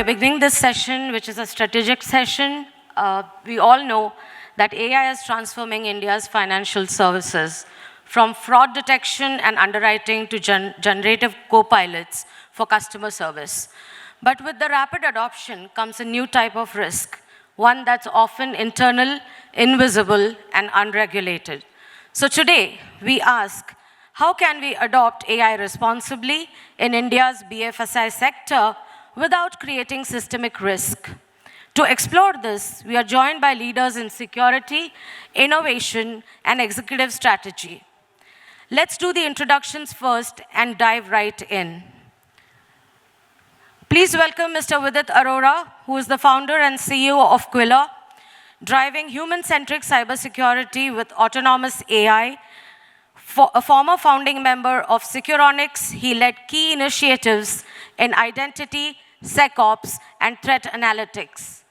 we are beginning this session, which is a strategic session. We all know that AI is transforming India's financial services from fraud detection and underwriting to generative co-pilots for customer service. But with the rapid adoption comes a new type of risk, one that's often internal, invisible, and unregulated. So today, we ask, how can we adopt AI responsibly in India's BFSI sector without creating systemic risk? To explore this, we are joined by leaders in security, innovation, and executive strategy. Let's do the introductions first and dive right in. Please welcome Mr. Vidit Arora, who is the founder and CEO of Quilla, driving human-centric cybersecurity with autonomous AI. A former founding member of Securonics, he led key initiatives in identity, SecOps, and threat analytics.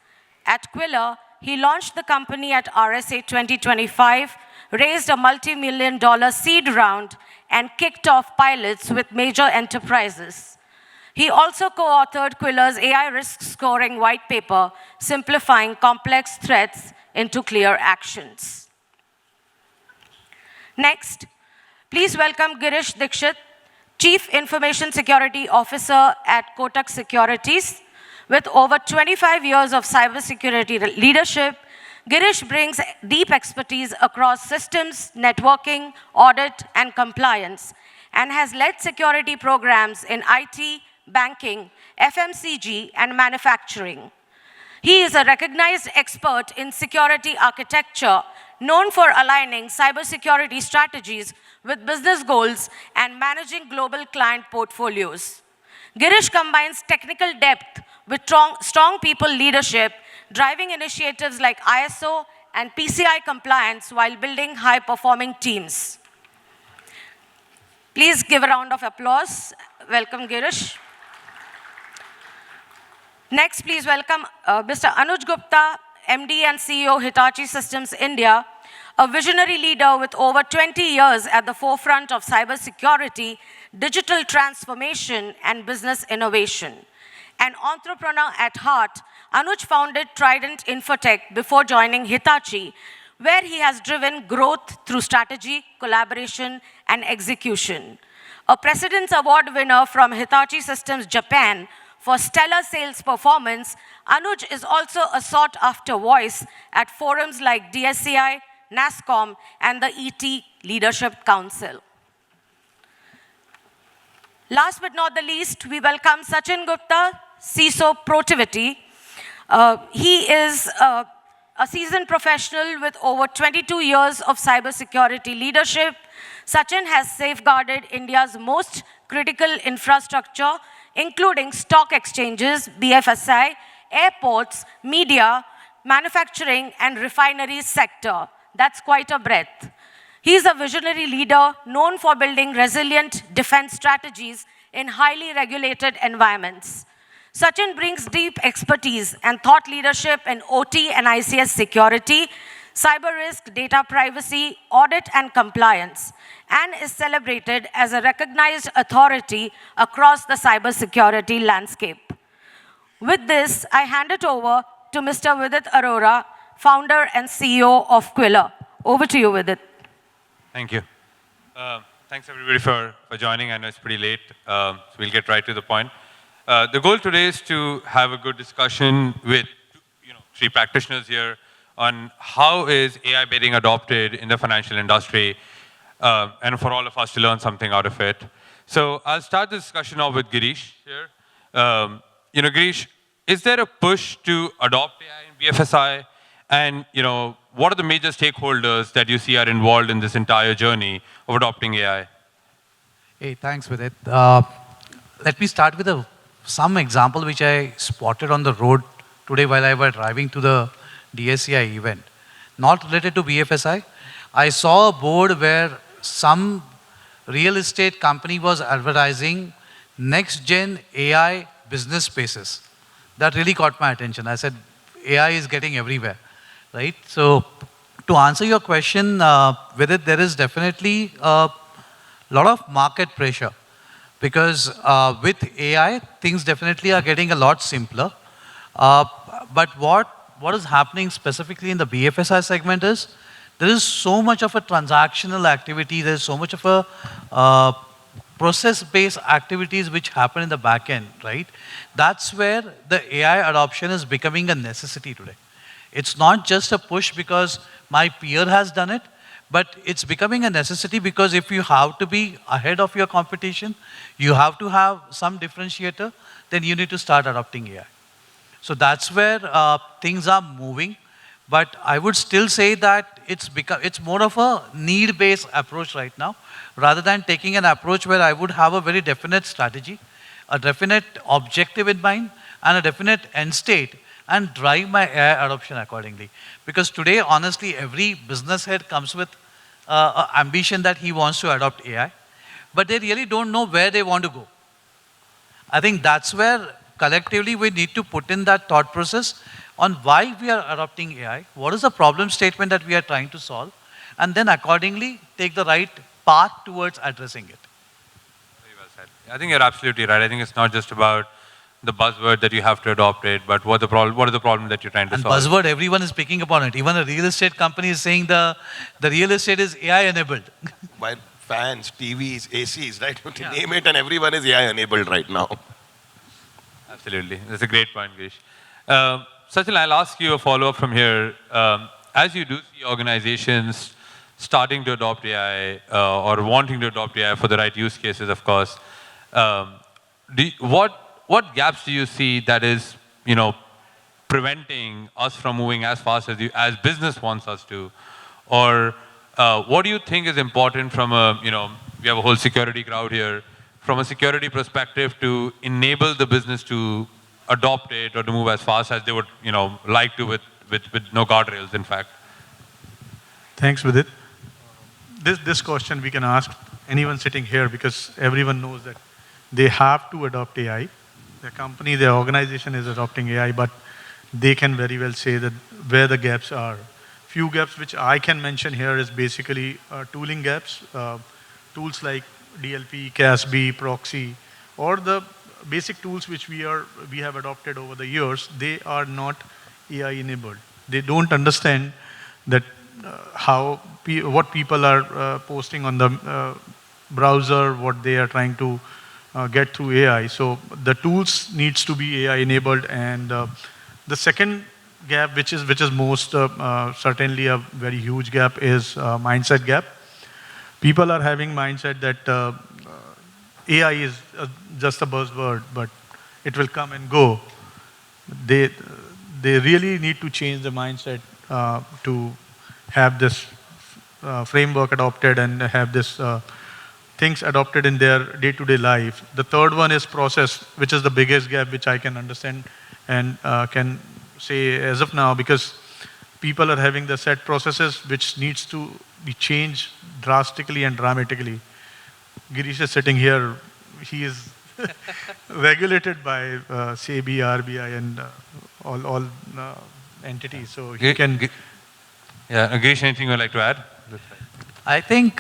At Quilla, he launched the company at RSA 2025, raised a multi-million-dollar seed round, and kicked off pilots with major enterprises. He also co-authored Quilla's AI risk scoring white paper, simplifying complex threats into clear actions. Next, please welcome Girish Dikshit, Chief Information Security Officer at Kotak Securities. With over 25 years of cybersecurity leadership, Girish brings deep expertise across systems, networking, audit, and compliance, and has led security programs in IT, banking, FMCG, and manufacturing. He is a recognized expert in security architecture, known for aligning cybersecurity strategies with business goals and managing global client portfolios. Girish combines technical depth with strong people leadership, driving initiatives like ISO and PCI compliance while building high-performing teams. Please give a round of applause. Welcome, Girish. Next, please welcome Mr. Anuj Gupta, MD and CEO, Hitachi Systems India, a visionary leader with over 20 years at the forefront of cybersecurity, digital transformation, and business innovation. An entrepreneur at heart, Anuj founded Trident Infotech before joining Hitachi, where he has driven growth through strategy, collaboration, and execution. A President's Award winner from Hitachi Systems Japan for stellar sales performance, Anuj is also a sought-after voice at forums like DSCI, NASSCOM, and the ET Leadership Council. Last but not the least, we welcome Sachin Gupta, CISO Protivity. He is a seasoned professional with over 22 years of cybersecurity leadership. Sachin has safeguarded India's most critical infrastructure, including stock exchanges, BFSI, airports, media, manufacturing, and refineries sector. That's quite a breadth. He's a visionary leader known for building resilient defense strategies in highly regulated environments. Sachin brings deep expertise and thought leadership in OT and ICS security, cyber risk, data privacy, audit, and compliance, and is celebrated as a recognized authority across the cybersecurity landscape. With this, I hand it over to Mr. Vidit Arora, founder and CEO of Quilla. Over to you, Vidit. Thank you. Thanks, everybody, for joining. I know it's pretty late, so we'll get right to the point. The goal today is to have a good discussion with three practitioners here on how is AI being adopted in the financial industry, and for all of us to learn something out of it. So I'll start the discussion off with Girish here. Girish, is there a push to adopt AI in BFSI? And what are the major stakeholders that you see are involved in this entire journey of adopting AI? Hey, thanks, Vidit. Let me start with some example which I spotted on the road today while I was driving to the DSCI event. Not related to BFSI. I saw a board where some real estate company was advertising next-gen AI business spaces. That really caught my attention. I said, AI is getting everywhere, right? So to answer your question, with it, there is definitely a lot of market pressure because with AI, things definitely are getting a lot simpler. Uh, but what is happening specifically in the BFSI segment is there is so much of a transactional activity, there is so much of a process-based activities which happen in the back end, right? That's where the AI adoption is becoming a necessity today. It's not just a push because my peer has done it, but it's becoming a necessity because if you have to be ahead of your competition, you have to have some differentiator, then you need to start adopting AI. So that's where things are moving. But I would still say that it's more of a need-based approach right now, rather than taking an approach where I would have a very definite strategy, a definite objective in mind, and a definite end state, and drive my AI adoption accordingly. Because today, honestly, every business head comes with ambition that he wants to adopt AI, but they really don't know where they want to go. I think that's where collectively we need to put in that thought process on why we are adopting AI, what is the problem statement that we are trying to solve, and then accordingly take the right path towards addressing it. Very well said. I think you're absolutely right. I think it's not just about the buzzword that you have to adopt it, but what are the problem that you're trying to And solve? buzzword, everyone is picking upon it. Even a real estate company is saying the real estate is AI enabled. While fans, TVs, ACs, right? You Yeah. name it and everyone is AI enabled right now. Absolutely. That's a great point, Gish. Sachin, I'll ask you a follow-up from here. As you do see organizations starting to adopt AI or wanting to adopt AI for the right use cases, of course, what gaps do you see that is, preventing us from moving as fast as business wants us to? Or what do you think is important from we have a whole security crowd here, from a security perspective to enable the business to adopt it or to move as fast as they would, like to with no guardrails, in fact? Thanks, Vidit. This question we can ask anyone sitting here because everyone knows that they have to adopt AI. The company, the organization is adopting AI, but they can very well say that where the gaps are. Few gaps which I can mention here is basically tooling gaps, tools like DLP, CASB, proxy, or the basic tools which we have adopted over the years. They are not AI enabled. They don't understand that what people are posting on the browser, what they are trying to get through AI. So the tools needs to be AI enabled, and the second gap, which is most certainly a very huge gap, is mindset gap. People are having mindset that AI is just a buzzword, but it will come and go. They really need to change the mindset to have this framework adopted and have this things adopted in their day-to-day life. The third one is process, which is the biggest gap which I can understand and can say as of now, because people are having the set processes which needs to be changed drastically and dramatically. Girish is sitting here. He is regulated by SEBI, RBI, and all entities. So he can. Yeah, Girish, anything you'd like to add? I think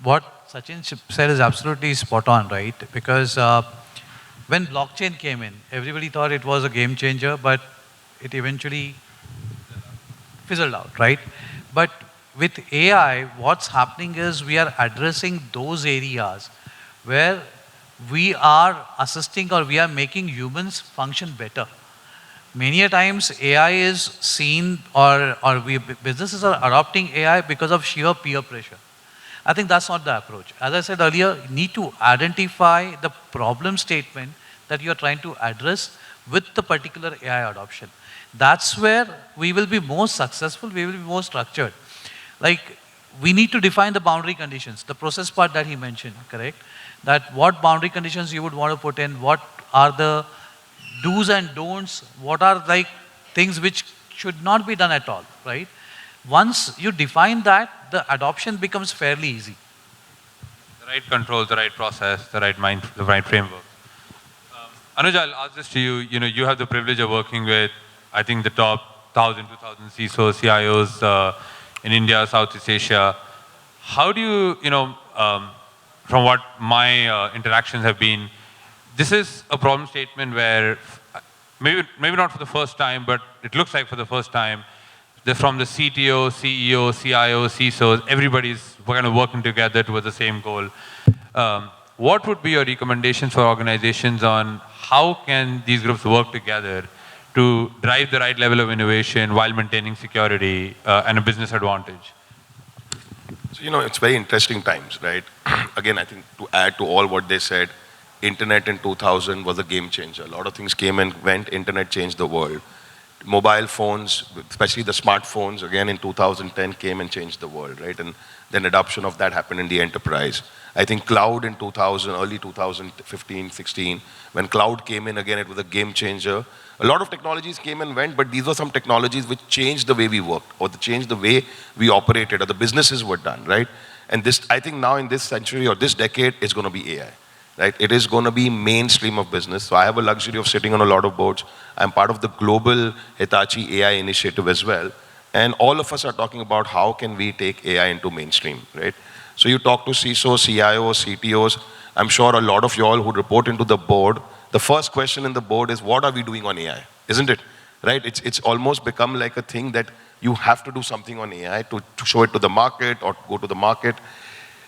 what Sachin said is absolutely spot on, right? Because when blockchain came in, everybody thought it was a game changer, but it eventually fizzled out, right? But with AI, what's happening is we are addressing those areas where we are assisting or we are making humans function better. Many a times AI is seen or businesses are adopting AI because of sheer peer pressure. I think that's not the approach. As I said earlier, you need to identify the problem statement that you are trying to address with the particular AI adoption. That's where we will be more successful, we will be more structured. Like, we need to define the boundary conditions, the process part that he mentioned, correct? That what boundary conditions you would want to put in, what are the do's and don'ts, what are like things which should not be done at all, right? Once you define that, the adoption becomes fairly easy. The right controls, the right process, the right framework. Anuj, I'll ask this to you. You have the privilege of working with, I think, the top 1,000, 2,000 CISOs, CIOs in India, Southeast Asia. How do you, from what my interactions have been, this is a problem statement where maybe not for the first time, but it looks like for the first time, from the CTO, CEO, CIO, CISOs, everybody's kind of working together towards the same goal. What would be your recommendations for organizations on how can these groups work together to drive the right level of innovation while maintaining security and a business advantage? So, it's very interesting times, right? Again, I think to add to all what they said, internet in 2000 was a game changer. A lot of things came and went. Internet changed the world. Mobile phones, especially the smartphones, again in 2010 came and changed the world, right? And then adoption of that happened in the enterprise. I think cloud in 2000, early 2015, 16, when cloud came in again, it was a game changer. A lot of technologies came and went, but these were some technologies which changed the way we worked, or changed the way we operated, or the businesses were done, right? And this, I think now in this century or this decade, it's going to be AI. Right? It is going to be mainstream of business. So I have a luxury of sitting on a lot of boards. I'm part of the global Hitachi AI initiative as well. And all of us are talking about how can we take AI into mainstream, right? So you talk to CISOs, CIOs, CTOs. I'm sure a lot of you all who report into the board, the first question in the board is, what are we doing on AI? Isn't it? Right? It's almost become like a thing that you have to do something on AI to show it to the market or go to the market.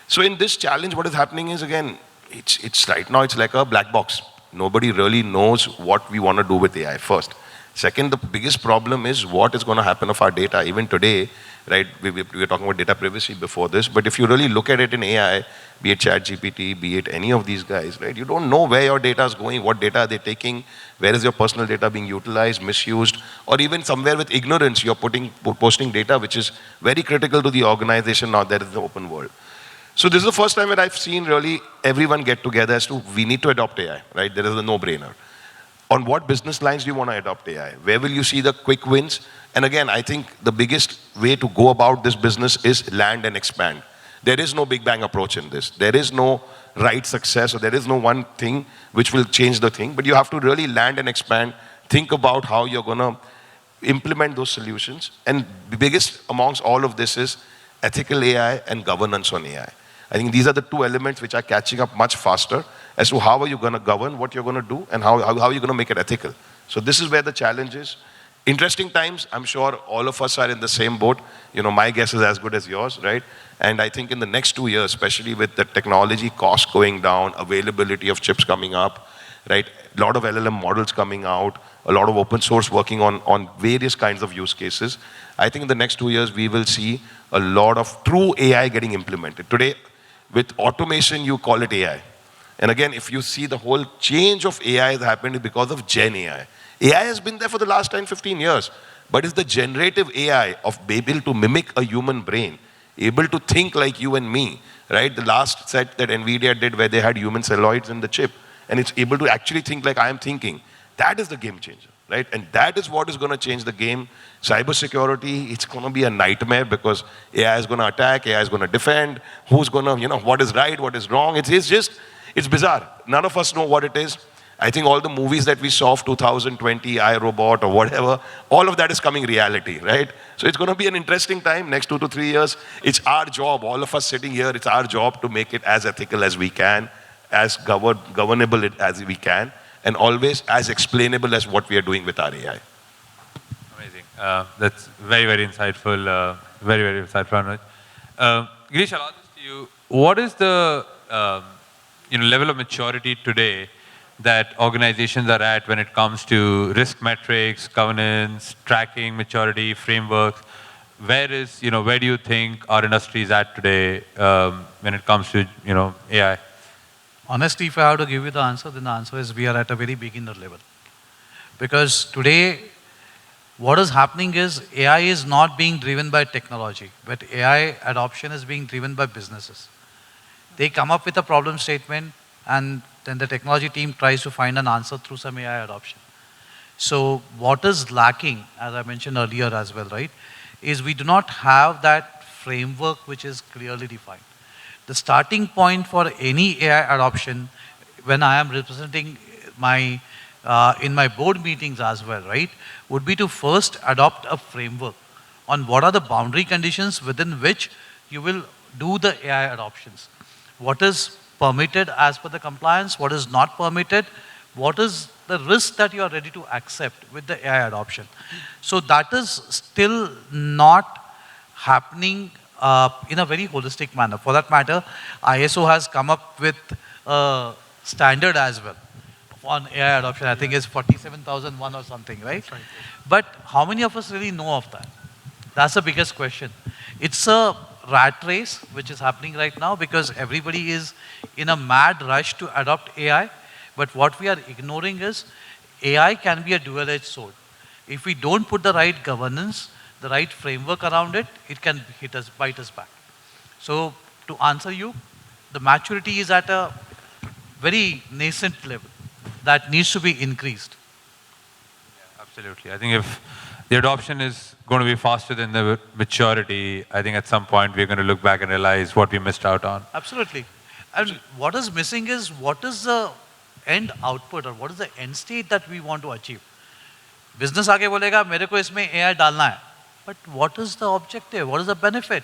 So in this challenge, what is happening is, again, it's right now, it's like a black box. Nobody really knows what we want to do with AI first. Second, the biggest problem is what is going to happen of our data. Even today, right, we were talking about data privacy before this, but if you really look at it in AI, be it ChatGPT, be it any of these guys, right, you don't know where your data is going, what data are they taking, where is your personal data being utilized, misused, or even somewhere with ignorance, you're posting data which is very critical to the organization now that is the open world. So this is the first time that I've seen really everyone get together as to we need to adopt AI, right? There is a no-brainer. On what business lines do you want to adopt AI? Where will you see the quick wins? And again, I think the biggest way to go about this business is land and expand. There is no big bang approach in this. There is no right success, or there is no one thing which will change the thing, but you have to really land and expand, think about how you're going to implement those solutions. And the biggest amongst all of this is ethical AI and governance on AI. I think these are the two elements which are catching up much faster as to how are you going to govern what you're going to do and how are you going to make it ethical. So this is where the challenge is. Interesting times, I'm sure all of us are in the same boat. My guess is as good as yours, right? And I think in the next 2 years, especially with the technology cost going down, availability of chips coming up, right? A lot of LLM models coming out, a lot of open source working on various kinds of use cases. I think in the next 2 years, we will see a lot of true AI getting implemented. Today, with automation, you call it AI. And again, if you see the whole change of AI has happened because of Gen AI. AI has been there for the last 10, 15 years, but it's the generative AI of able to mimic a human brain, able to think like you and me, right? The last set that NVIDIA did where they had human celluloids in the chip, and it's able to actually think like I am thinking. That is the game changer, right? And that is what is going to change the game. Cybersecurity, it's going to be a nightmare because AI is going to attack, AI is going to defend, who's going to, what is right, what is wrong. It's bizarre. None of us know what it is. I think all the movies that we saw of 2020, iRobot or whatever, all of that is coming reality, right? So it's going to be an interesting time, next 2 to 3 years. It's our job, all of us sitting here, it's our job to make it as ethical as we can, as governable as we can, and always as explainable as what we are doing with our AI. Amazing. That's very, very insightful. Very, very insightful, Anuj. Girish, I'll ask this to you. What is the level of maturity today that organizations are at when it comes to risk metrics, governance, tracking, maturity, frameworks? Where do you think our industry is at today when it comes to AI? Honestly, if I have to give you the answer, then the answer is we are at a very beginner level. Because today, what is happening is AI is not being driven by technology, but AI adoption is being driven by businesses. They come up with a problem statement, and then the technology team tries to find an answer through some AI adoption. So what is lacking, as I mentioned earlier as well, right, is we do not have that framework which is clearly defined. The starting point for any AI adoption, when I am representing my, in my board meetings as well, right, would be to first adopt a framework on what are the boundary conditions within which you will do the AI adoptions. What is permitted as per the compliance, what is not permitted, what is the risk that you are ready to accept with the AI adoption. So that is still not happening in a very holistic manner. For that matter, ISO has come up with a standard as well on AI adoption. I think it's 47,001 or something, right? That's right. But how many of us really know of that? That's the biggest question. It's a rat race which is happening right now because everybody is in a mad rush to adopt AI. But what we are ignoring is AI can be a dual-edged sword. If we don't put the right governance, the right framework around it, it can hit us, bite us back. So to answer you, the maturity is at a very nascent level that needs to be increased. Absolutely. I think if the adoption is going to be faster than the maturity, I think at some point we're going to look back and realize what we missed out on. Absolutely. And what is missing is what is the end output or what is the end state that we want to achieve. Business आगे बोलेगा मेरे को इसमें AI डालना है. But what is the objective? What is the benefit?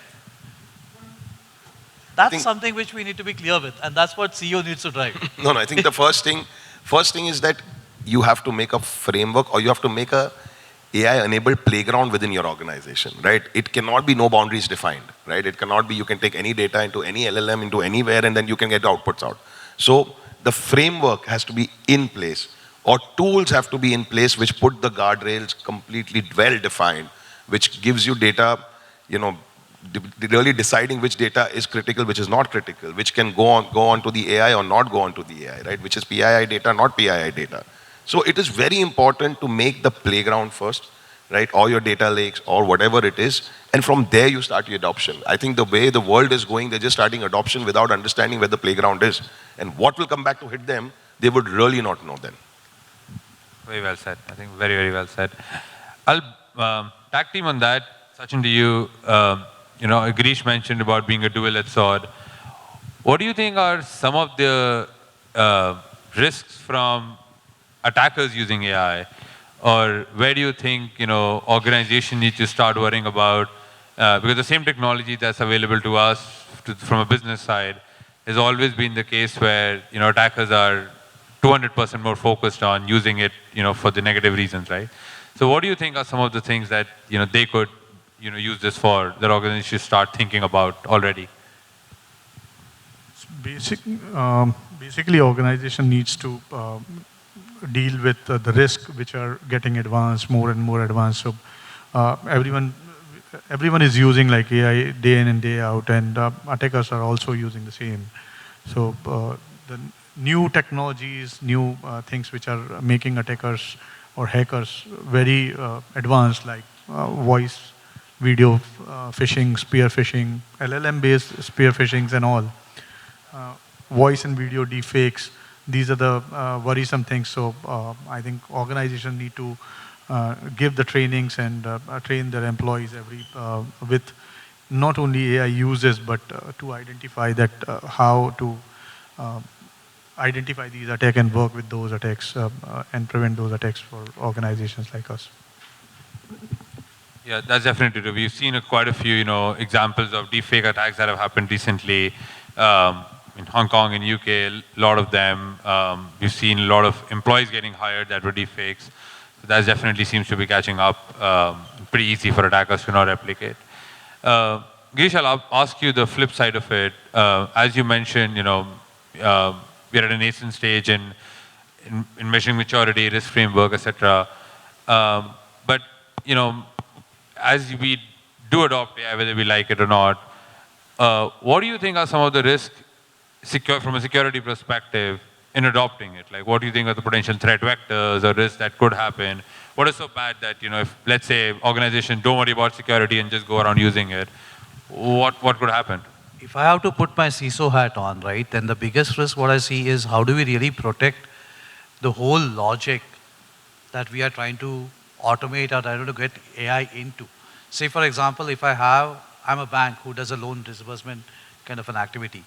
That's something which we need to be clear with, and that's what CEO needs to drive. No, I think the first thing is that you have to make a framework or you have to make a AI-enabled playground within your organization, right? It cannot be no boundaries defined, right? It cannot be you can take any data into any LLM, into anywhere, and then you can get outputs out. So the framework has to be in place, or tools have to be in place which put the guardrails completely well-defined, which gives you data, really deciding which data is critical, which is not critical, which can go on to the AI or not go on to the AI, right? Which is PII data, not PII data. So it is very important to make the playground first, right? Or your data lakes or whatever it is. And from there you start your adoption. I think the way the world is going, they're just starting adoption without understanding where the playground is. And what will come back to hit them, they would really not know then. Very well said. I think very, very well said. I'll tag team on that. Sachin, to you, Girish mentioned about being a dual-edged sword. What do you think are some of the risks from attackers using AI? Or where do you think, organization needs to start worrying about, because the same technology that's available to us from a business side has always been the case where, attackers are 200% more focused on using it, for the negative reasons, right? So what do you think are some of the things that, they could, use this for, that organizations should start thinking about already? Basically, organization needs to deal with the risk which are getting advanced, more and more advanced. So everyone is using like AI day in and day out, and attackers are also using the same. So the new technologies, new things which are making attackers or hackers very advanced, like voice, video phishing, spear phishing, LLM-based spear phishings and all. Voice and video deepfakes, these are the worrisome things. So I think organizations need to give the trainings and train their employees with not only AI uses, but to identify that how to identify these attacks and work with those attacks and prevent those attacks for organizations like us. Yeah, that's definitely true. We've seen quite a few, examples of deepfake attacks that have happened recently in Hong Kong and UK. A lot of them. We've seen a lot of employees getting hired that were deepfakes. So that definitely seems to be catching up. Pretty easy for attackers to not replicate. Girish, I'll ask you the flip side of it. As you mentioned, we're at a nascent stage in measuring maturity, risk framework, etc. But as we do adopt AI, whether we like it or not, what do you think are some of the risks from a security perspective in adopting it? Like, what do you think are the potential threat vectors or risks that could happen? What is so bad that, if, let's say, organizations don't worry about security and just go around using it, what could happen? If I have to put my CISO hat on, right, then the biggest risk what I see is how do we really protect the whole logic that we are trying to automate or trying to get AI into. Say, for example, if I'm a bank who does a loan disbursement kind of an activity.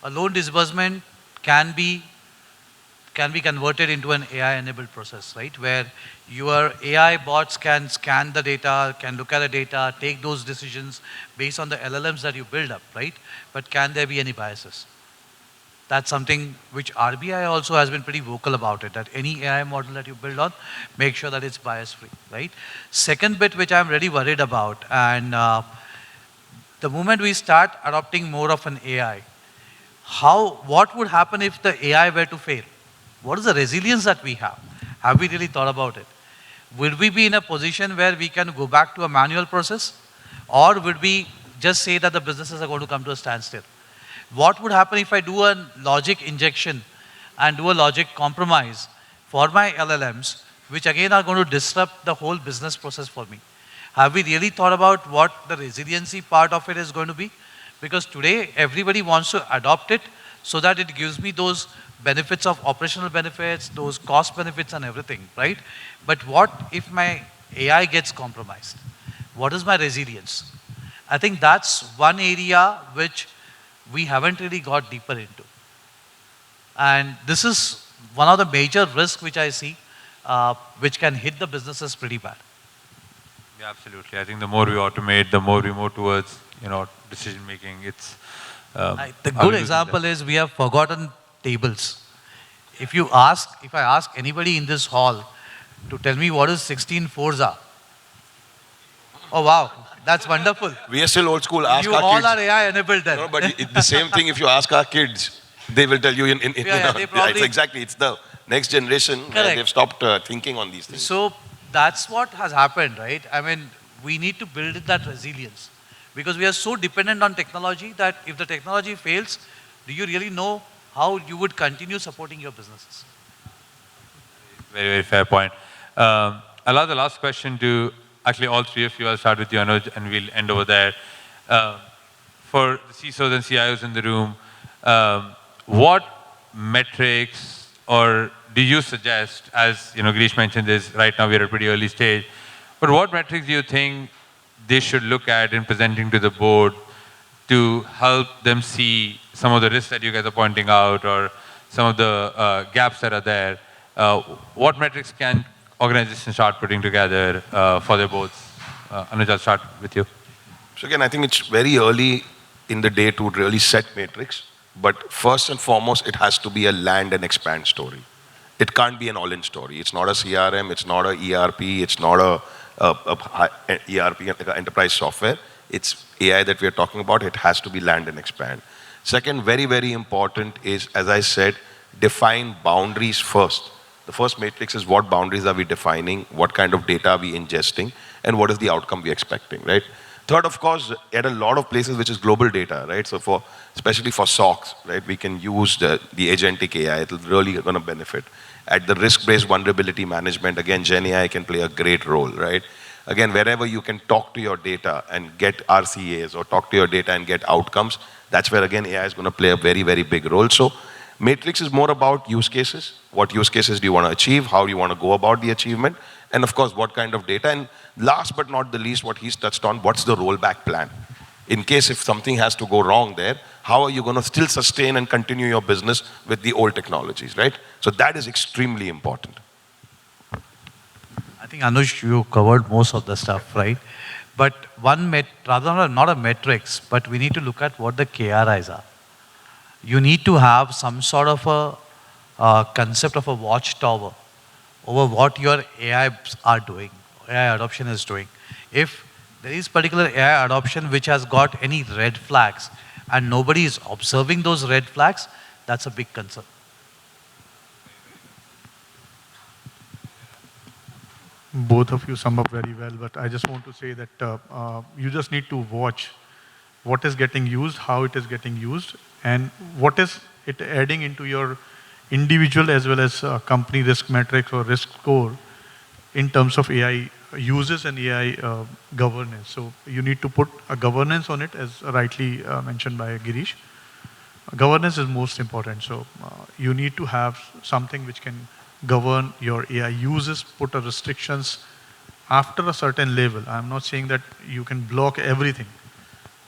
A loan disbursement can be converted into an AI-enabled process, right? Where your AI bots can scan the data, can look at the data, take those decisions based on the LLMs that you build up, right? But can there be any biases? That's something which RBI also has been pretty vocal about it, that any AI model that you build on, make sure that it's bias free, right? Second bit which I'm really worried about, and the moment we start adopting more of an AI, what would happen if the AI were to fail? What is the resilience that we have? Have we really thought about it? Will we be in a position where we can go back to a manual process? Or would we just say that the businesses are going to come to a standstill? What would happen if I do a logic injection and do a logic compromise for my LLMs, which again are going to disrupt the whole business process for me? Have we really thought about what the resiliency part of it is going to be? Because today, everybody wants to adopt it so that it gives me those benefits of operational benefits, those cost benefits and everything, right? But what if my AI gets compromised? What is my resilience? I think that's one area which we haven't really got deeper into. And this is one of the major risks which I see, which can hit the businesses pretty bad. Yeah, absolutely. I think the more we automate, the more we move towards, decision making. It's the good example is we have forgotten tables. If I ask anybody in this hall to tell me what is 16 fours are, oh wow, that's wonderful. We are still old school. Ask You our all kids. are AI enabled then. No, but the same thing if you ask our kids, they will tell you they probably, it's the next generation where they've stopped thinking on these things. So that's what has happened, right? I mean, we need to build that resilience because we are so dependent on technology that if the technology fails, do you really know how you would continue supporting your businesses? Very, very fair point. I'll allow the last question to actually all three of you. I'll start with you, Anuj, and we'll end over there. For the CISOs and CIOs in the room, what metrics or do you suggest, as Girish mentioned this, right now we're at a pretty early stage, but what metrics do you think they should look at in presenting to the board to help them see some of the risks that you guys are pointing out or some of the gaps that are there? What metrics can organizations start putting together for their boards? Anuj, I'll start with you. So again, I think it's very early in the day to really set metrics, but first and foremost, it has to be a land and expand story. It can't be an all-in story. It's not a CRM, it's not a ERP, it's not a ERP, enterprise software. It's AI that we're talking about. It has to be land and expand. Second, very, very important is, as I said, define boundaries first. The first matrix is what boundaries are we defining, what kind of data are we ingesting, and what is the outcome we're expecting, right? Third, of course, at a lot of places, which is global data, right? So especially for SOCs, right, we can use the agentic AI. It's really going to benefit. At the risk-based vulnerability management, again, Gen AI can play a great role, right? Again, wherever you can talk to your data and get RCAs or talk to your data and get outcomes, that's where, again, AI is going to play a very, very big role. So matrix is more about use cases. What use cases do you want to achieve? How do you want to go about the achievement? And of course, what kind of data? And last but not the least, what he's touched on, what's the rollback plan? In case if something has to go wrong there, how are you going to still sustain and continue your business with the old technologies, right? So that is extremely important. I think, Anuj, you covered most of the stuff, right? But rather not a metrics, but we need to look at what the KRIs are. You need to have some sort of a concept of a watchtower over what your AI are doing, AI adoption is doing. If there is particular AI adoption which has got any red flags and nobody is observing those red flags, that's a big concern. Both of you sum up very well, but I just want to say that you just need to watch what is getting used, how it is getting used, and what is it adding into your individual as well as company risk metrics or risk score in terms of AI uses and AI governance. So you need to put a governance on it, as rightly mentioned by Girish. Governance is most important. So you need to have something which can govern your AI uses, put a restrictions after a certain level. I'm not saying that you can block everything,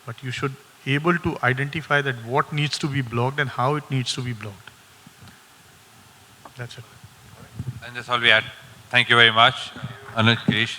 but you should be able to identify that what needs to be blocked and how it needs to be blocked. That's it. And that's all we had. Thank you very much, Anuj, Girish.